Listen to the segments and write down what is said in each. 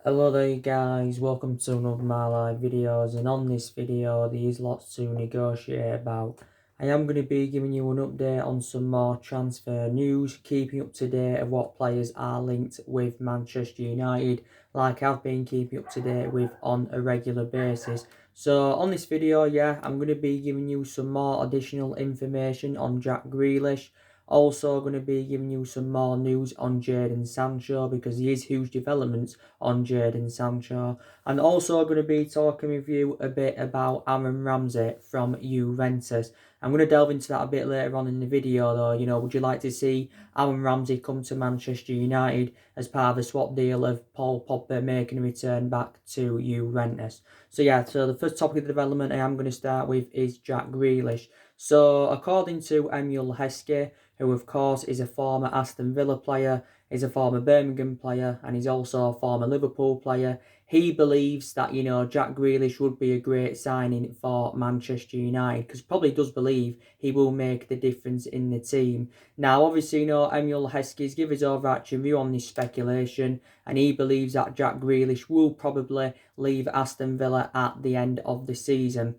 Hello there guys, welcome to another of my live videos, and on this video there is lots to negotiate about. I am going to be giving you an update on some more transfer news, keeping up to date of what players are linked with Manchester United, like I've been keeping up to date with on a regular basis. So on this video, I'm going to be giving you some more additional information on Jack Grealish. Also going to be giving you some more news on Jadon Sancho, because there is huge developments on Jadon Sancho. And also going to be talking with you a bit about Ramsey from Juventus. I'm going to delve into that a bit later on in the video though. Would you like to see Ramsey come to Manchester United as part of the swap deal of Paul Pogba making a return back to Juventus? So the first topic of development I am going to start with is Jack Grealish. So according to Emil Heskey, who of course is a former Aston Villa player, is a former Birmingham player, and he's also a former Liverpool player, he believes that, Jack Grealish would be a great signing for Manchester United, because he probably does believe he will make the difference in the team. Now, obviously, Emil Heskey's give his overarching view on this speculation, and he believes that Jack Grealish will probably leave Aston Villa at the end of the season.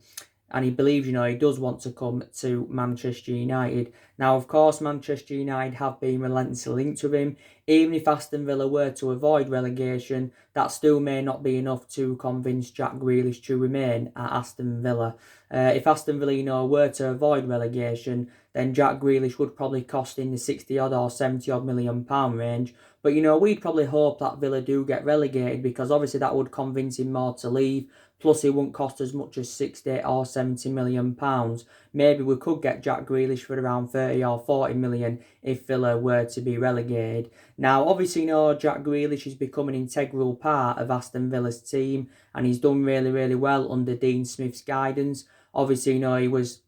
And he believes, he does want to come to Manchester United. Now, of course, Manchester United have been relentlessly linked with him. Even if Aston Villa were to avoid relegation, that still may not be enough to convince Jack Grealish to remain at Aston Villa. If Aston Villa, were to avoid relegation, then Jack Grealish would probably cost in the 60-odd or 70-odd million pound range. But, we'd probably hope that Villa do get relegated, because obviously that would convince him more to leave. Plus, it wouldn't cost as much as 60 or 70 million pounds. Maybe we could get Jack Grealish for around 30 or 40 million if Villa were to be relegated. Now, obviously, Jack Grealish has become an integral part of Aston Villa's team, and he's done really, really well under Dean Smith's guidance. Obviously, he was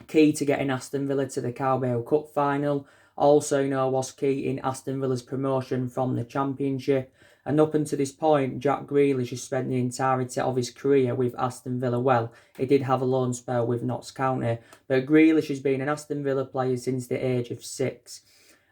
key to getting Aston Villa to the Carabao Cup final. Also, was key in Aston Villa's promotion from the Championship. And up until this point, Jack Grealish has spent the entirety of his career with Aston Villa. Well, he did have a loan spell with Notts County, but Grealish has been an Aston Villa player since the age of 6.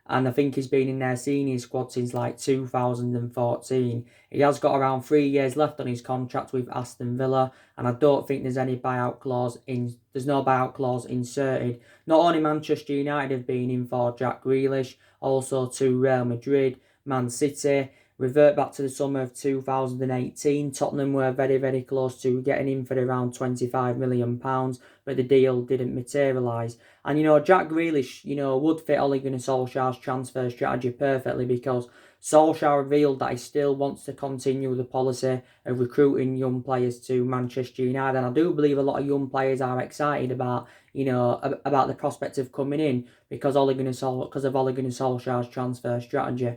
And I think he's been in their senior squad since like 2014. He has got around 3 years left on his contract with Aston Villa, and I don't think there's any buyout clause there's no buyout clause inserted. Not only Manchester United have been in for Jack Grealish, also to Real Madrid, Man City. Revert back to the summer of 2018, Tottenham were very, very close to getting him for around £25 million, but the deal didn't materialise. And, Jack Grealish, would fit Ole Gunnar Solskjaer's transfer strategy perfectly, because Solskjaer revealed that he still wants to continue the policy of recruiting young players to Manchester United. And I do believe a lot of young players are excited about, about the prospect of coming in because of Ole Gunnar Solskjaer's transfer strategy.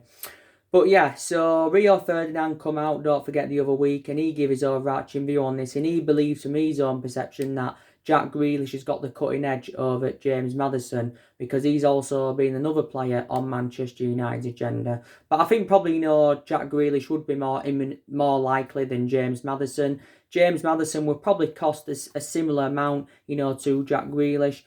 But so Rio Ferdinand come out, don't forget, the other week, and he gave his overarching view on this, and he believes, from his own perception, that Jack Grealish has got the cutting edge over James Maddison, because he's also been another player on Manchester United's agenda. But I think probably, Jack Grealish would be more likely than James Maddison. James Maddison would probably cost us a similar amount, to Jack Grealish.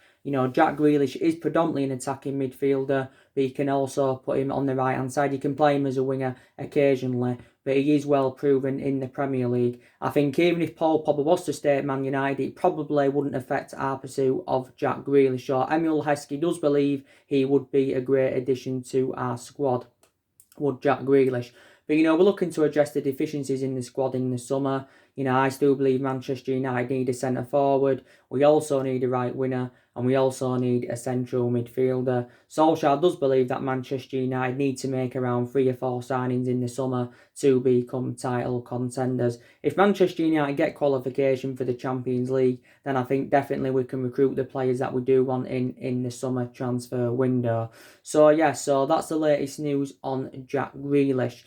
Jack Grealish is predominantly an attacking midfielder, but you can also put him on the right-hand side. You can play him as a winger occasionally, but he is well proven in the Premier League. I think even if Paul Pogba was to stay at Man United, it probably wouldn't affect our pursuit of Jack Grealish. So Emil Heskey does believe he would be a great addition to our squad, would Jack Grealish. But, we're looking to address the deficiencies in the squad in the summer. I still believe Manchester United need a centre-forward. We also need a right winger, and we also need a central midfielder. Solskjaer does believe that Manchester United need to make around 3 or 4 signings in the summer to become title contenders. If Manchester United get qualification for the Champions League, then I think definitely we can recruit the players that we do want in the summer transfer window. So that's the latest news on Jack Grealish.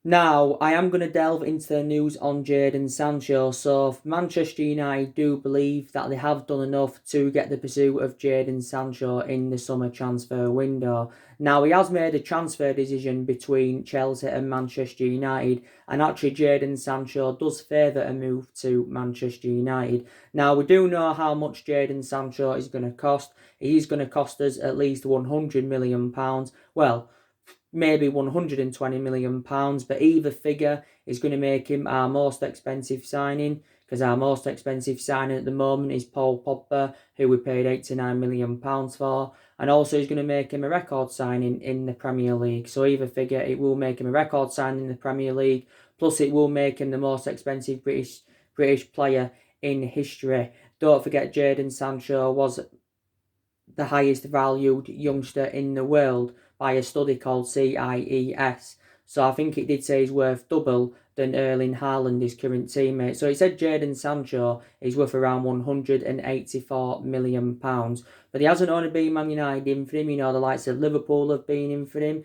Now, I am going to delve into the news on Jadon Sancho. So, Manchester United do believe that they have done enough to get the pursuit of Jadon Sancho in the summer transfer window. Now, he has made a transfer decision between Chelsea and Manchester United, and actually Jadon Sancho does favour a move to Manchester United. Now, we do know how much Jadon Sancho is going to cost. He's going to cost us at least £100 million. Well, maybe £120 million, but either figure is going to make him our most expensive signing, because our most expensive signing at the moment is Paul Pogba, who we paid £89 million for, and also he's going to make him a record signing in the Premier League. So either figure, it will make him a record signing in the Premier League, plus it will make him the most expensive British player in history. Don't forget, Jadon Sancho was the highest valued youngster in the world by a study called CIES. So I think it did say he's worth double than Erling Haaland, his current teammate. So it said Jadon Sancho is worth around £184 million. But he hasn't only been Man United in for him, the likes of Liverpool have been in for him.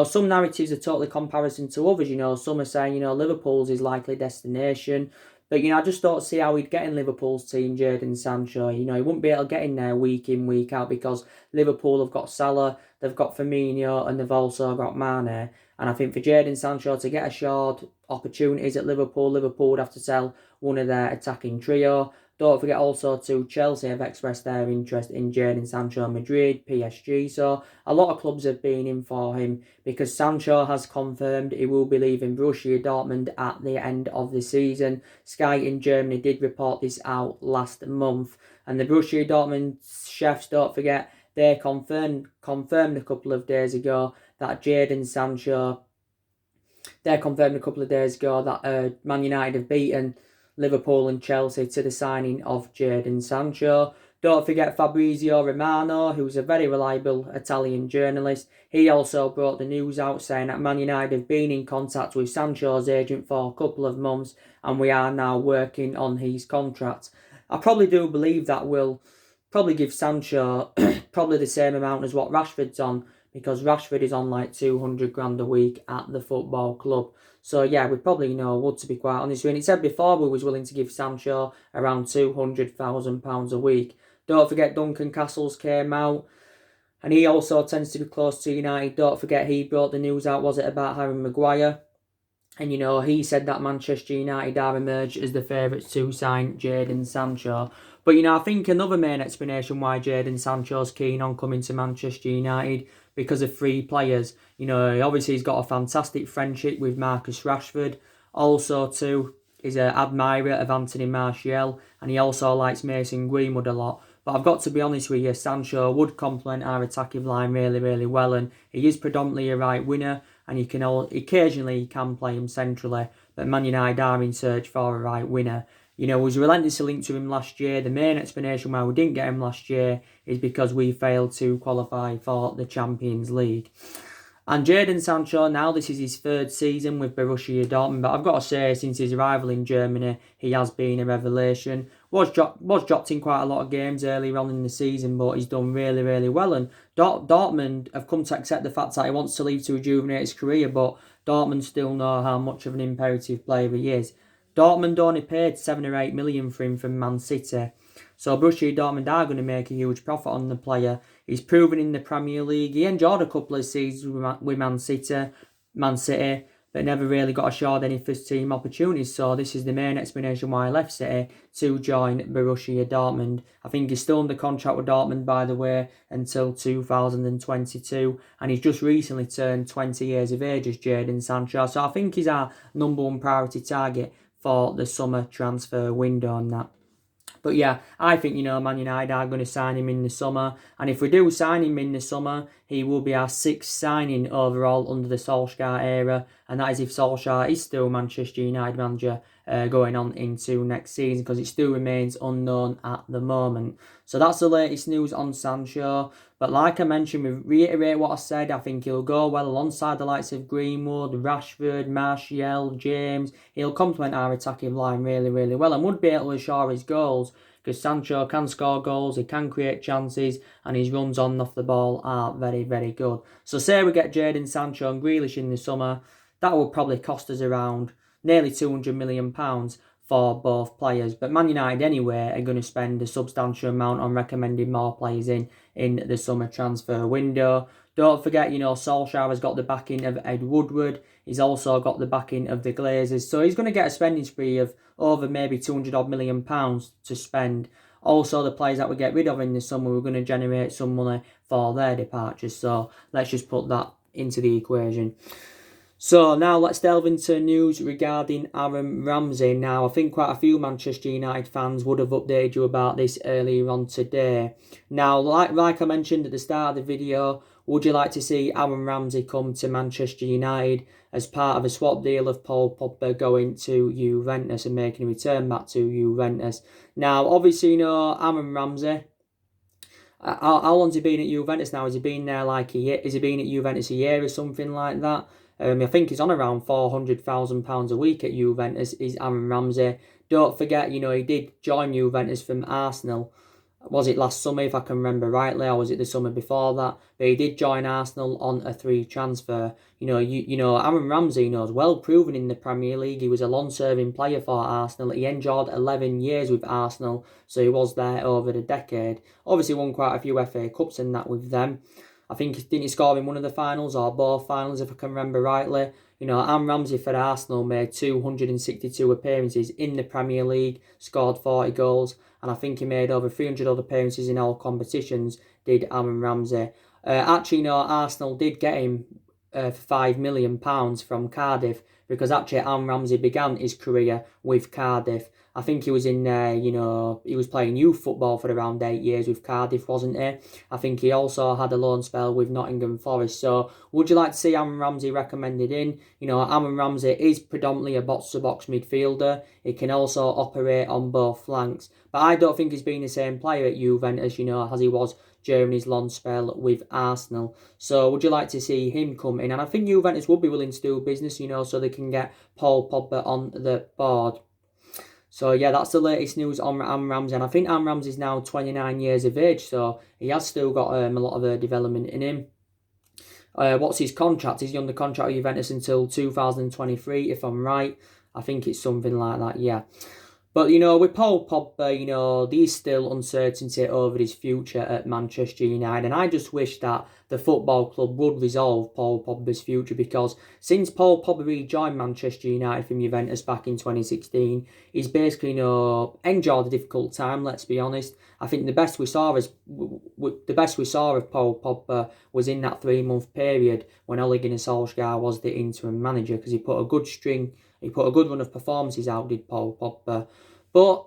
Some narratives are totally comparison to others, some are saying, Liverpool's his likely destination. But, I just don't see how he'd get in Liverpool's team, Jadon Sancho. He wouldn't be able to get in there week in, week out, because Liverpool have got Salah, they've got Firmino, and they've also got Mane. And I think for Jadon Sancho to get assured opportunities at Liverpool would have to sell one of their attacking trio. Don't forget also too, Chelsea have expressed their interest in Jadon Sancho, Madrid, PSG. So a lot of clubs have been in for him, because Sancho has confirmed he will be leaving Borussia Dortmund at the end of the season. Sky in Germany did report this out last month. And the Borussia Dortmund chefs, don't forget, they confirmed a couple of days ago that Jadon Sancho, Man United have beaten Liverpool and Chelsea to the signing of Jadon Sancho. Don't forget Fabrizio Romano, who's a very reliable Italian journalist. He also brought the news out saying that Man United have been in contact with Sancho's agent for a couple of months, and we are now working on his contract. I probably do believe that will probably give Sancho probably the same amount as what Rashford's on, because Rashford is on like 200 grand a week at the football club. So yeah, we probably would, to be quite honest with you. And it said before we was willing to give Sancho around £200,000 a week. Don't forget Duncan Castles came out, and he also tends to be close to United. Don't forget he brought the news out, was it about Harry Maguire? And he said that Manchester United are emerged as the favourites to sign Jadon Sancho. But I think another main explanation why Jadon Sancho's keen on coming to Manchester United, because of three players. Obviously he's got a fantastic friendship with Marcus Rashford. Also too, he's an admirer of Anthony Martial, and he also likes Mason Greenwood a lot. But I've got to be honest with you, Sancho would complement our attacking line really, really well, and he is predominantly a right winger, and occasionally he can play him centrally, but Man United are in search for a right winger. Was relentlessly linked to him last year. The main explanation why we didn't get him last year is because we failed to qualify for the Champions League. And Jadon Sancho, now this is his third season with Borussia Dortmund, but I've got to say, since his arrival in Germany, he has been a revelation. Was dropped in quite a lot of games earlier on in the season, but he's done really, really well. And Dortmund have come to accept the fact that he wants to leave to rejuvenate his career, but Dortmund still know how much of an imperative player he is. Dortmund only paid 7 or 8 million for him from Man City. So Borussia Dortmund are going to make a huge profit on the player. He's proven in the Premier League. He enjoyed a couple of seasons with Man City, but never really got assured any first team opportunities. So this is the main explanation why he left City to join Borussia Dortmund. I think he's still under contract with Dortmund, by the way, until 2022. And he's just recently turned 20 years of age as Jadon Sancho. So I think he's our number one priority target for the summer transfer window and that. But yeah, I think, Man United are going to sign him in the summer. And if we do sign him in the summer, he will be our 6th signing overall under the Solskjaer era. And that is if Solskjaer is still Manchester United manager going on into next season, because it still remains unknown at the moment. So that's the latest news on Sancho. But like I mentioned, we reiterate what I said, I think he'll go well alongside the likes of Greenwood, Rashford, Martial, James. He'll complement our attacking line really, really well, and would be able to assure his goals, because Sancho can score goals, he can create chances, and his runs on and off the ball are very, very good. So say we get Jadon Sancho and Grealish in the summer, that will probably cost us around nearly £200 million for both players. But Man United anyway are going to spend a substantial amount on recommending more players in the summer transfer window. Don't forget, Solskjaer has got the backing of Ed Woodward. He's also got the backing of the Glazers. So he's going to get a spending spree of over maybe £200 million to spend. Also, the players that we get rid of in the summer, we're going to generate some money for their departures. So let's just put that into the equation. So now let's delve into news regarding Aaron Ramsey. Now, I think quite a few Manchester United fans would have updated you about this earlier on today. Now, like I mentioned at the start of the video, would you like to see Aaron Ramsey come to Manchester United as part of a swap deal of Paul Pogba going to Juventus and making a return back to Juventus? Now, obviously, Aaron Ramsey, how long's he been at Juventus now? Has he been there like a year? Has he been at Juventus a year or something like that? I think he's on around £400,000 a week at Juventus, is Aaron Ramsey. Don't forget, he did join Juventus from Arsenal. Was it last summer, if I can remember rightly, or was it the summer before that? But he did join Arsenal on a free transfer. Aaron Ramsey, is well proven in the Premier League. He was a long-serving player for Arsenal. He endured 11 years with Arsenal, so he was there over the decade. Obviously won quite a few FA Cups and that with them. I think, didn't he score in one of the finals or both finals, if I can remember rightly? Aaron Ramsey for Arsenal made 262 appearances in the Premier League, scored 40 goals, and I think he made over 300 other appearances in all competitions, did Aaron Ramsey. Arsenal did get him for £5 million from Cardiff, because actually Aaron Ramsey began his career with Cardiff. I think he was in there, he was playing youth football for around 8 years with Cardiff, wasn't he? I think he also had a loan spell with Nottingham Forest. So, would you like to see Aaron Ramsey recommended in? Aaron Ramsey is predominantly a box-to-box midfielder. He can also operate on both flanks. But I don't think he's been the same player at Juventus, as he was during his long spell with Arsenal. So would you like to see him come in? And I think Juventus would be willing to do business, so they can get Paul Pogba on the board. So yeah, that's the latest news on Aaron Ramsey. And I think Aaron Ramsey's now 29 years of age, so he has still got a lot of development in him. What's his contract? He's under contract with Juventus until 2023, if I'm right. I think it's something like that, yeah. But, with Paul Pogba, there's still uncertainty over his future at Manchester United. And I just wish that the football club would resolve Paul Pogba's future, because since Paul Pogba rejoined Manchester United from Juventus back in 2016, he's basically, endured a difficult time, let's be honest. I think the best we saw of Paul Pogba was in that 3-month period when Ole Gunnar Solskjaer was the interim manager, because he put a good run of performances out, did Paul Pogba. But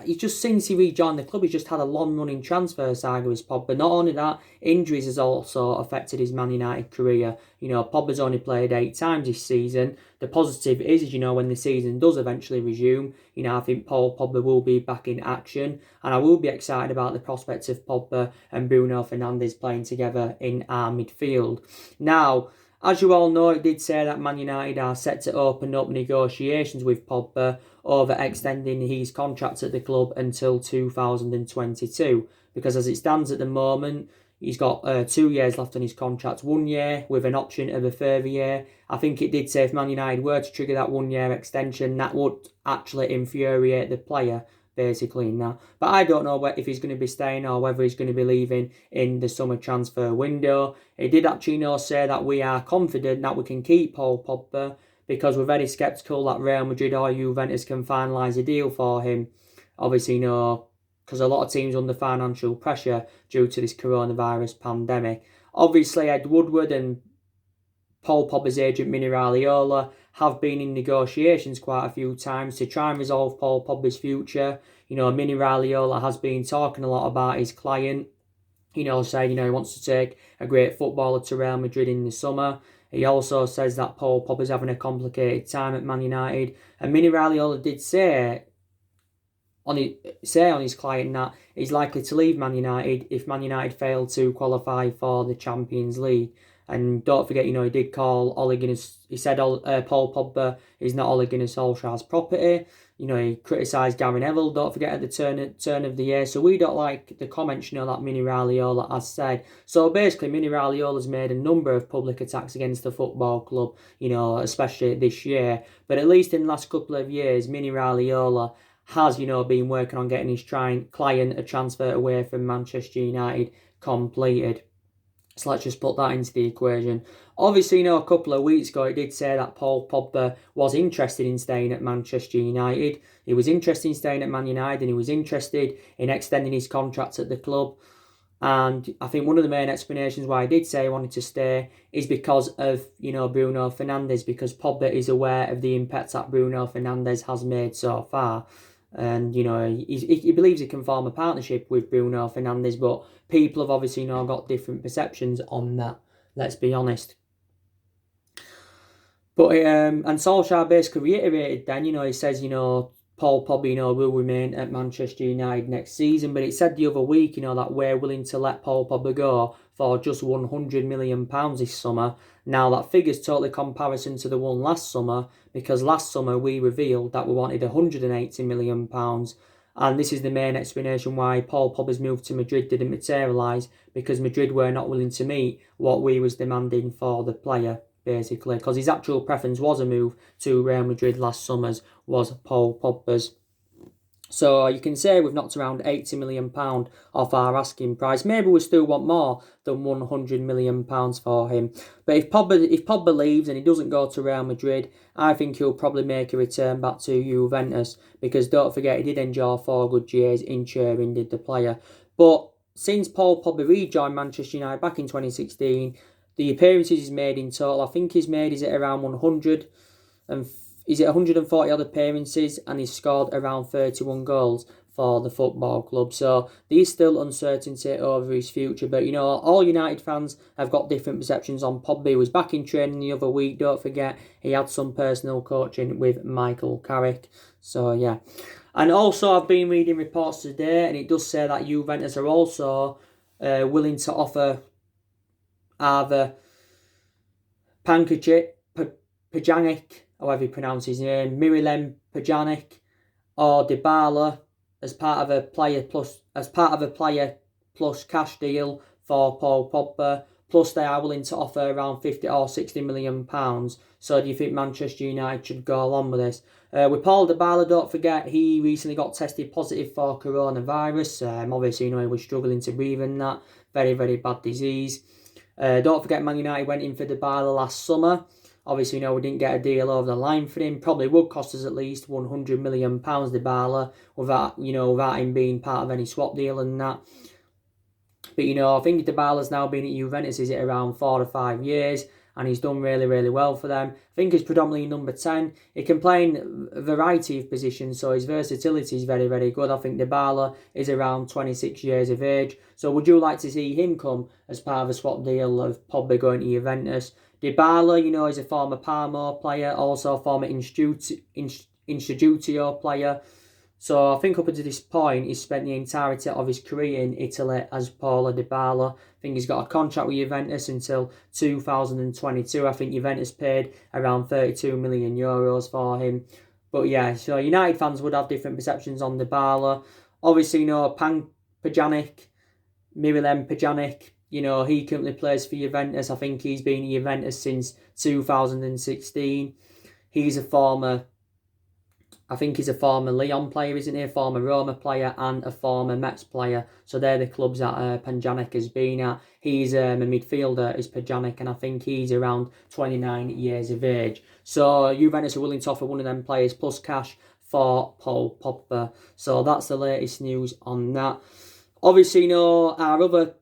he's just, since he rejoined the club, he's just had a long-running transfer saga with Pogba. Not only that, injuries has also affected his Man United career. Pogba's only played 8 times this season. The positive is, when the season does eventually resume, I think Paul Pogba will be back in action. And I will be excited about the prospects of Pogba and Bruno Fernandes playing together in our midfield. Now, as you all know, it did say that Man United are set to open up negotiations with Pogba over extending his contract at the club until 2022. Because as it stands at the moment, he's got 2 years left on his contract, 1 year with an option of a further year. I think it did say if Man United were to trigger that 1 year extension, that would actually infuriate the player, basically now. But I don't know if he's going to be staying or whether he's going to be leaving in the summer transfer window. He did actually say that we are confident that we can keep Paul Pogba, because we're very sceptical that Real Madrid or Juventus can finalise a deal for him. Obviously, because a lot of teams are under financial pressure due to this coronavirus pandemic. Obviously, Ed Woodward and Paul Pogba's agent Mini Raiola have been in negotiations quite a few times to try and resolve Paul Pogba's future. Mini Raiola has been talking a lot about his client, saying, he wants to take a great footballer to Real Madrid in the summer. He also says that Paul Pogba's having a complicated time at Man United. And Mini Raiola did say on his client that he's likely to leave Man United if Man United fail to qualify for the Champions League. And don't forget, he did call Ole Gunnar. He said Paul Pogba is not Ole Gunnar Solskjaer's property. He criticised Gary Neville, don't forget, at the turn of the year. So we don't like the comments, that Mini Raiola has said. So basically, Mini Raiola's made a number of public attacks against the football club, especially this year. But at least in the last couple of years, Mini Raiola has, been working on getting his client a transfer away from Manchester United completed. So let's just put that into the equation. Obviously, a couple of weeks ago, it did say that Paul Pogba was interested in staying at Manchester United. He was interested in staying at Man United, and he was interested in extending his contract at the club. And I think one of the main explanations why I did say I wanted to stay is because of, Bruno Fernandes, because Pogba is aware of the impact that Bruno Fernandes has made so far. And, he believes he can form a partnership with Bruno Fernandes, but people have obviously got different perceptions on that, let's be honest. But, and Solskjaer basically reiterated then, he says, Paul Pogba, will remain at Manchester United next season. But it said the other week, that we're willing to let Paul Pogba go for just £100 million this summer. Now, that figure's totally comparison to the one last summer, because last summer we revealed that we wanted £180 million. And this is the main explanation why Paul Pogba's move to Madrid didn't materialise, because Madrid were not willing to meet what we was demanding for the player, basically, because his actual preference was a move to Real Madrid last summer's was Paul Pogba's. So you can say we've knocked around £80 million off our asking price. Maybe we still want more than £100 million for him. But if Pogba leaves and he doesn't go to Real Madrid, I think he'll probably make a return back to Juventus, because don't forget he did enjoy 4 good years in Turin, did the player. But since Paul Pogba rejoined Manchester United back in 2016, the appearances he's made in total, I think he's made, is it around 100? And is it 140 odd appearances, and he's scored around 31 goals for the football club. So there's still uncertainty over his future. But, all United fans have got different perceptions on Pogba. He was back in training the other week. Don't forget, he had some personal coaching with Michael Carrick. So, yeah. And also, I've been reading reports today, and it does say that Juventus are also willing to offer either Pjanic, however you pronounce his name, Miralem Pjanic, or Dybala as part of a player plus cash deal for Paul Pogba. Plus, they are willing to offer around 50 or 60 million pounds. So, do you think Manchester United should go along with this? With Paul Dybala, don't forget he recently got tested positive for coronavirus. Obviously, he was struggling to breathe in that very, very bad disease. Don't forget Man United went in for Dybala last summer. Obviously, we didn't get a deal over the line for him. Probably would cost us at least £100 million, Dybala, without him being part of any swap deal and that. But, I think Dybala's now been at Juventus, is it around 4 or 5 years, and he's done really, really well for them. I think he's predominantly number 10. He can play in a variety of positions, so his versatility is very, very good. I think Dybala is around 26 years of age. So would you like to see him come as part of a swap deal of Pogba going to Juventus? Dybala, is a former Parma player, also a former Instituto player. So I think up until this point, he's spent the entirety of his career in Italy as Paulo Dybala. I think he's got a contract with Juventus until 2022. I think Juventus paid around €32 million for him. But yeah, so United fans would have different perceptions on Dybala. Obviously, Pjanic, Miralem Pjanic, he currently plays for Juventus. I think he's been at Juventus since 2016. He's a former Lyon player, isn't he? A former Roma player and a former Mets player. So they're the clubs that Pjanic has been at. He's a midfielder, is Pjanic, and I think he's around 29 years of age. So Juventus are willing to offer one of them players plus cash for Paul Pogba. So that's the latest news on that. Obviously, our other,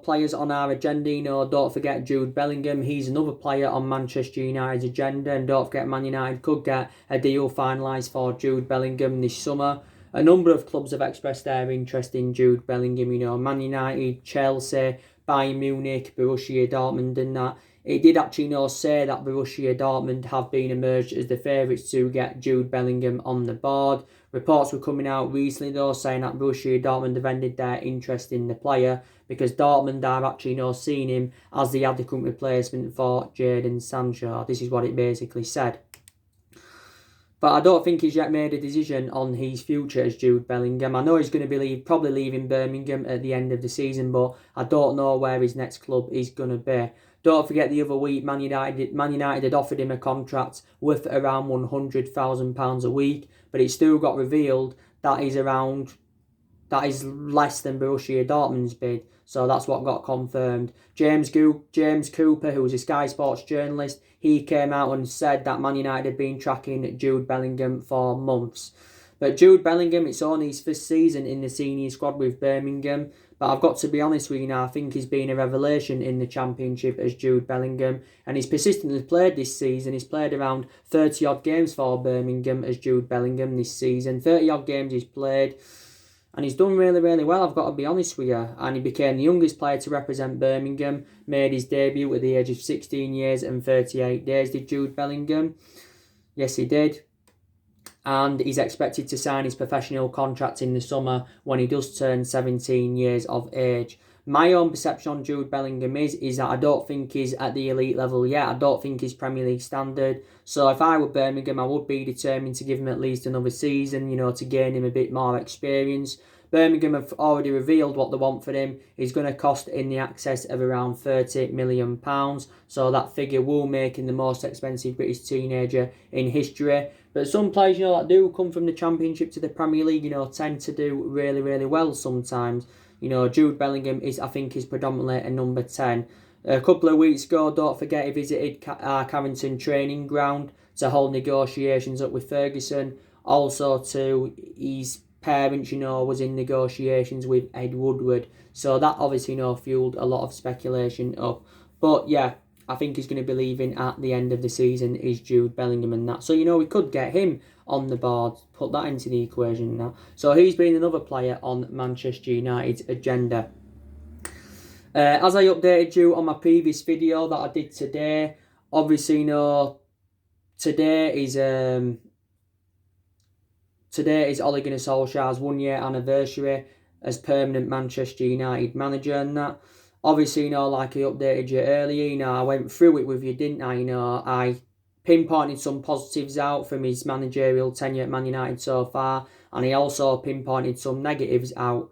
players on our agenda, don't forget Jude Bellingham. He's another player on Manchester United's agenda. And don't forget, Man United could get a deal finalised for Jude Bellingham this summer. A number of clubs have expressed their interest in Jude Bellingham, Man United, Chelsea, Bayern Munich, Borussia Dortmund and that. It did actually say that Borussia Dortmund have been emerged as the favourites to get Jude Bellingham on the board. Reports were coming out recently though saying that Borussia Dortmund have ended their interest in the player because Dortmund are actually seeing him as the adequate replacement for Jadon Sancho. This is what it basically said. But I don't think he's yet made a decision on his future as Jude Bellingham. I know he's going to be probably leaving Birmingham at the end of the season, but I don't know where his next club is going to be. Don't forget the other week, Man United had offered him a contract worth around £100,000 a week, but it still got revealed that is less than Borussia Dortmund's bid. So that's what got confirmed. James Cooper, who was a Sky Sports journalist, he came out and said that Man United had been tracking Jude Bellingham for months. But Jude Bellingham, it's only his first season in the senior squad with Birmingham. But I've got to be honest with you now, I think he's been a revelation in the Championship as Jude Bellingham. And he's persistently played this season. He's played around 30-odd games for Birmingham as Jude Bellingham this season. 30-odd games he's played. And he's done really, really well, I've got to be honest with you. And he became the youngest player to represent Birmingham. Made his debut at the age of 16 years and 38 days, did Jude Bellingham. Yes, he did. And he's expected to sign his professional contract in the summer when he does turn 17 years of age. My own perception on Jude Bellingham is that I don't think he's at the elite level yet. I don't think he's Premier League standard. So if I were Birmingham, I would be determined to give him at least another season, to gain him a bit more experience. Birmingham have already revealed what they want for him. He's going to cost in the excess of around £30 million. So that figure will make him the most expensive British teenager in history. But some players, that do come from the Championship to the Premier League, tend to do really, really well sometimes. Jude Bellingham is predominantly a number 10. A couple of weeks ago, don't forget, he visited Carrington training ground to hold negotiations up with Ferguson. Also, too, his parents, was in negotiations with Ed Woodward. So that obviously, fueled a lot of speculation up. But yeah, I think he's going to be leaving at the end of the season is Jude Bellingham and that. So, we could get him on the board, put that into the equation now. So he's been another player on Manchester United's agenda. As I updated you on my previous video that I did today, obviously, today is Ole Gunnar Solskjaer's 1 year anniversary as permanent Manchester United manager and that. Obviously, like I updated you earlier, I went through it with you, didn't I? I pinpointed some positives out from his managerial tenure at Man United so far, and he also pinpointed some negatives out.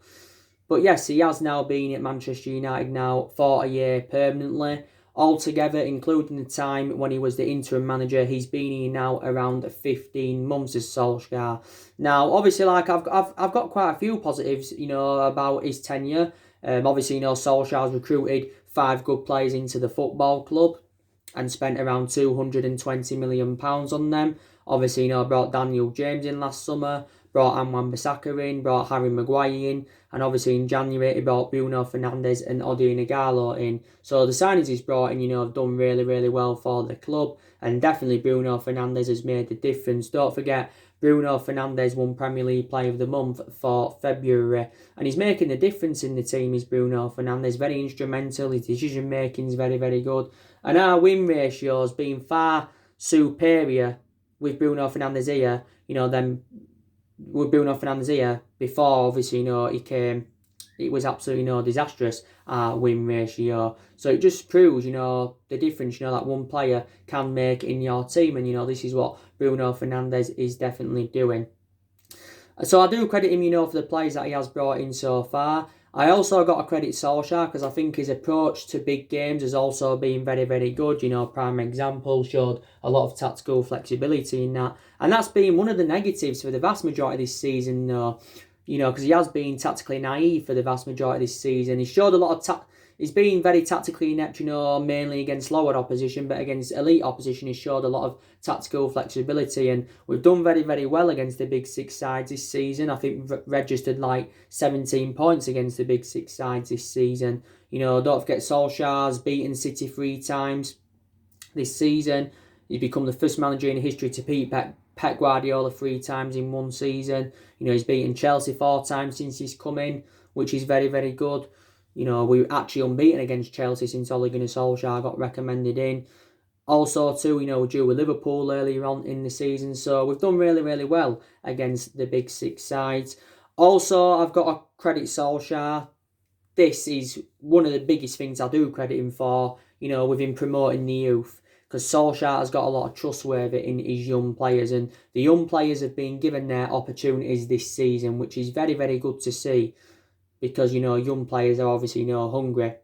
But yes, he has now been at Manchester United now for a year permanently. Altogether, including the time when he was the interim manager, he's been here now around 15 months as Solskjaer. Now, obviously, I've got quite a few positives, about his tenure. Obviously, Solskjaer's recruited 5 good players into the football club and spent around £220 million on them. Obviously, brought Daniel James in last summer, brought Anwan Bissaka in, brought Harry Maguire in, and obviously in January he brought Bruno Fernandes and Odion Ighalo in. So the signings he's brought in, have done really, really well for the club, and definitely Bruno Fernandes has made the difference. Don't forget, Bruno Fernandes won Premier League Player of the Month for February, and he's making the difference in the team, is Bruno Fernandes. Very instrumental, his decision making is very, very good, and our win ratios being far superior with Bruno Fernandes here, than with Bruno Fernandes here before, obviously, he came. It was absolutely disastrous win ratio. So it just proves, the difference, that one player can make in your team. And, this is what Bruno Fernandes is definitely doing. So I do credit him, for the players that he has brought in so far. I also got to credit Solskjaer because I think his approach to big games has also been very, very good. Prime example, showed a lot of tactical flexibility in that. And that's been one of the negatives for the vast majority of this season, because he has been tactically naive for the vast majority of this season. He showed a lot of he's been very tactically inept, mainly against lower opposition, but against elite opposition, he showed a lot of tactical flexibility. And we've done very, very well against the Big Six sides this season. I think registered 17 points against the Big Six sides this season. Don't forget Solskjaer's beaten City 3 times this season. He's become the first manager in history to beat Pep Guardiola 3 times in one season. He's beaten Chelsea 4 times since he's come in, which is very, very good. We were actually unbeaten against Chelsea since Ole Gunnar Solskjaer got recommended in. Also, too, we drew with Liverpool earlier on in the season. So we've done really, really well against the Big Six sides. Also, I've got to credit Solskjaer. This is one of the biggest things I do credit him for, with him promoting the youth. Because Solskjaer has got a lot of trustworthy in his young players. And the young players have been given their opportunities this season, which is very, very good to see. Because, young players are obviously, hungry.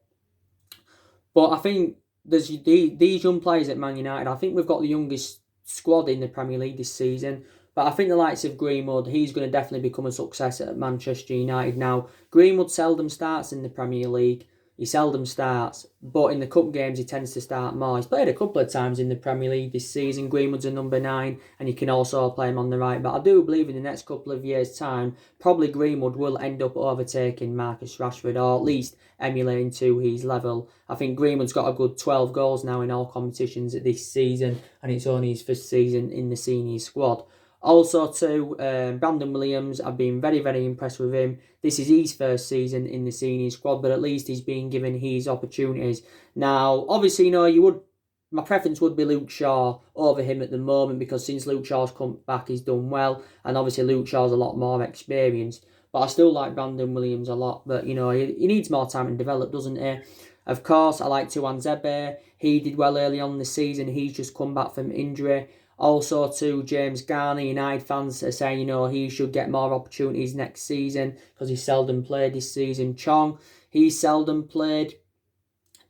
But I think there's these young players at Man United, I think we've got the youngest squad in the Premier League this season. But I think the likes of Greenwood, he's going to definitely become a success at Manchester United now. Greenwood seldom starts in the Premier League. He seldom starts, but in the cup games he tends to start more. He's played a couple of times in the Premier League this season. Greenwood's a number 9, and you can also play him on the right. But I do believe in the next couple of years' time, probably Greenwood will end up overtaking Marcus Rashford, or at least emulating to his level. I think Greenwood's got a good 12 goals now in all competitions this season, and it's only his first season in the senior squad. Also, too, Brandon Williams, I've been very, very impressed with him. This is his first season in the senior squad, but at least he's being given his opportunities. Now, obviously, my preference would be Luke Shaw over him at the moment, because since Luke Shaw's come back, he's done well, and obviously Luke Shaw's a lot more experienced. But I still like Brandon Williams a lot, but, he needs more time to develop, doesn't he? Of course, I like Tuanzebe. He did well early on in the season. He's just come back from injury. Also, to James Garner, United fans are saying, he should get more opportunities next season because he's seldom played this season. Chong, he's seldom played.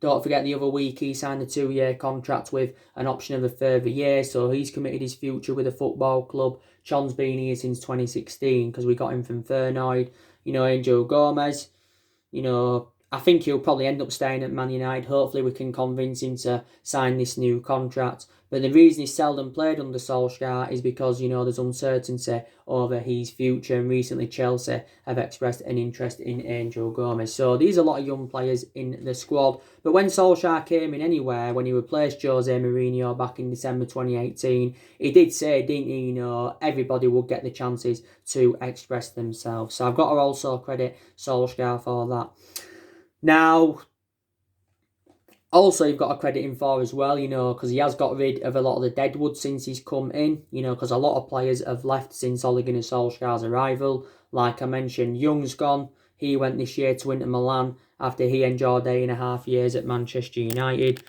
Don't forget the other week he signed a 2-year contract with an option of a further year, so he's committed his future with a football club. Chong's been here since 2016 because we got him from Fernand. Angel Gomez, I think he'll probably end up staying at Man United. Hopefully we can convince him to sign this new contract. But the reason he's seldom played under Solskjaer is because, there's uncertainty over his future. And recently Chelsea have expressed an interest in Angel Gomez. So these are a lot of young players in the squad. But when Solskjaer came in anywhere, when he replaced Jose Mourinho back in December 2018, he did say, didn't he, everybody would get the chances to express themselves. So I've got to also credit Solskjaer for that. Now, also you've got to credit him for as well, because he has got rid of a lot of the deadwood since he's come in, because a lot of players have left since Ole Gunnar Solskjaer's arrival. Like I mentioned, Young's gone. He went this year to Inter Milan after he enjoyed 8.5 years at Manchester United.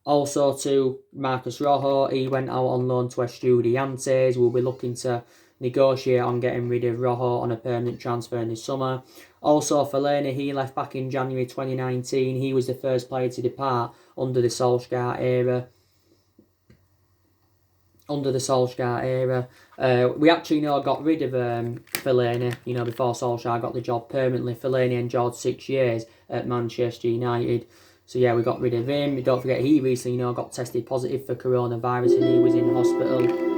Also to Marcus Rojo, he went out on loan to Estudiantes. We'll be looking to negotiate on getting rid of Rojo on a permanent transfer in the summer. Also, Fellaini, he left back in January 2019. He was the first player to depart under the Solskjaer era. We actually got rid of Fellaini, before Solskjaer got the job permanently. Fellaini enjoyed 6 years at Manchester United. So yeah, we got rid of him. Don't forget, he recently, got tested positive for coronavirus and he was in hospital.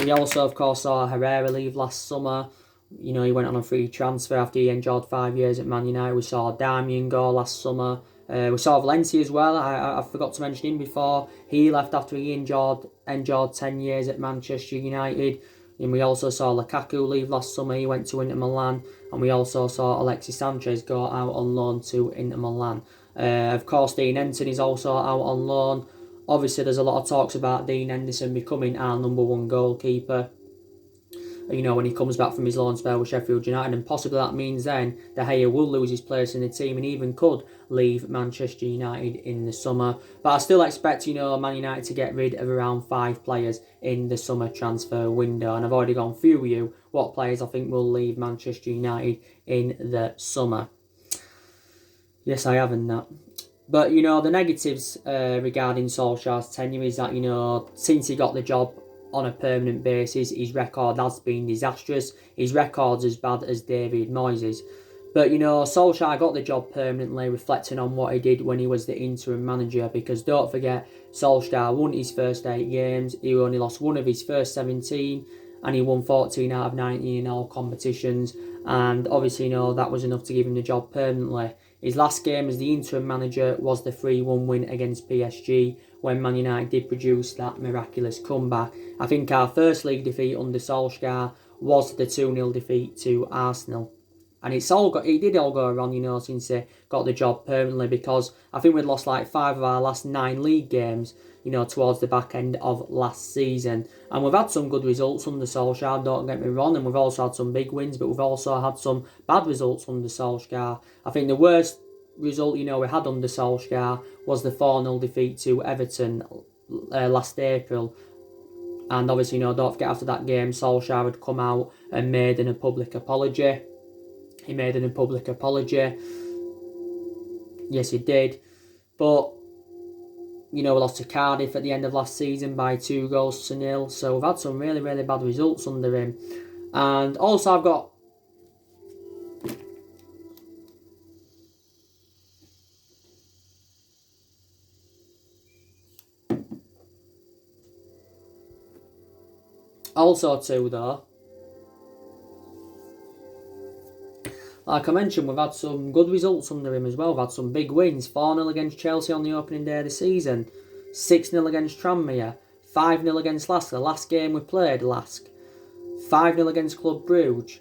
We also, of course, saw Herrera leave last summer. He went on a free transfer after he enjoyed 5 years at Man United. We saw Darmian go last summer. We saw Valencia as well. I forgot to mention him before. He left after he enjoyed 10 years at Manchester United. And we also saw Lukaku leave last summer. He went to Inter Milan. And we also saw Alexis Sanchez go out on loan to Inter Milan. Of course, Dean Henderson is also out on loan. Obviously, there's a lot of talks about Dean Henderson becoming our #1 goalkeeper, when he comes back from his loan spell with Sheffield United. And possibly that means then De Gea will lose his place in the team and even could leave Manchester United in the summer. But I still expect, Man United to get rid of around 5 players in the summer transfer window. And I've already gone through you what players I think will leave Manchester United in the summer. Yes, I have in that. But, the negatives regarding Solskjaer's tenure is that, since he got the job on a permanent basis, his record has been disastrous. His record's as bad as David Moyes'. But, Solskjaer got the job permanently, reflecting on what he did when he was the interim manager. Because don't forget, Solskjaer won his first 8 games. He only lost one of his first 17. And he won 14 out of 19 in all competitions. And obviously, that was enough to give him the job permanently. His last game as the interim manager was the 3-1 win against PSG when Man United did produce that miraculous comeback. I think our first league defeat under Solskjaer was the 2-0 defeat to Arsenal. And it did all go wrong, since he got the job permanently, because I think we'd lost like 5 of our last 9 league games, towards the back end of last season. And we've had some good results under Solskjaer, don't get me wrong, and we've also had some big wins, but we've also had some bad results under Solskjaer. I think the worst result, we had under Solskjaer was the 4-0 defeat to Everton last April. And obviously, don't forget, after that game, Solskjaer had come out and made a public apology. He made a public apology. Yes, he did. But we lost to Cardiff at the end of last season by 2-0. So we've had some really, really bad results under him. And also I've got also too though, like I mentioned, we've had some good results under him as well. We've had some big wins. 4-0 against Chelsea on the opening day of the season. 6-0 against Tranmere. 5-0 against Lask, the last game we played, Lask. 5-0 against Club Brugge.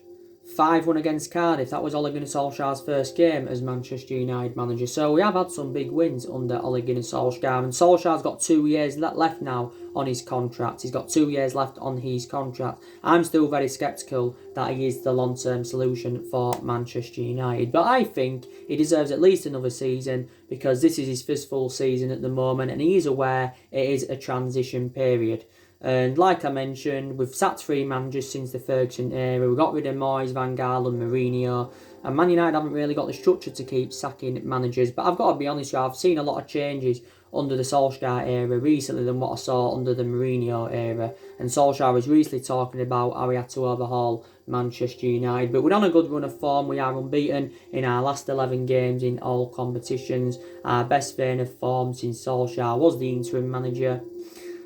5-1 against Cardiff. That was Ole Gunnar Solskjaer's first game as Manchester United manager. So we have had some big wins under Ole Gunnar Solskjaer. And Solskjaer's got 2 years left now on his contract. He's got 2 years left on his contract. I'm still very sceptical that he is the long-term solution for Manchester United. But I think he deserves at least another season because this is his first full season at the moment. And he is aware it is a transition period. And like I mentioned, we've sacked 3 managers since the Ferguson era. We got rid of Moyes, Van Gaal and Mourinho. And Man United haven't really got the structure to keep sacking managers. But I've got to be honest with you, I've seen a lot of changes under the Solskjaer era recently than what I saw under the Mourinho era. And Solskjaer was recently talking about how he had to overhaul Manchester United. But we're on a good run of form. We are unbeaten in our last 11 games in all competitions. Our best vein of form since Solskjaer was the interim manager.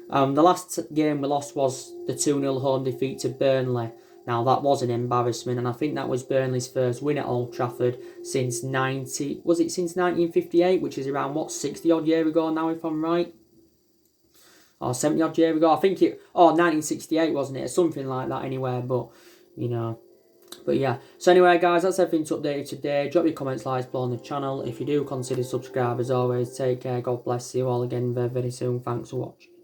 The last game we lost was the 2-0 home defeat to Burnley. Now that was an embarrassment, and I think that was Burnley's first win at Old Trafford since 1958, which is around 60 odd year ago now, if I'm right, or 70 odd year ago. I think 1968 wasn't it, or something like that anyway. But But yeah, so anyway guys, that's everything to update you today. Drop your comments, likes below on the channel. If you do, consider subscribe. As always, take care, God bless you all again very, very soon. Thanks for watching.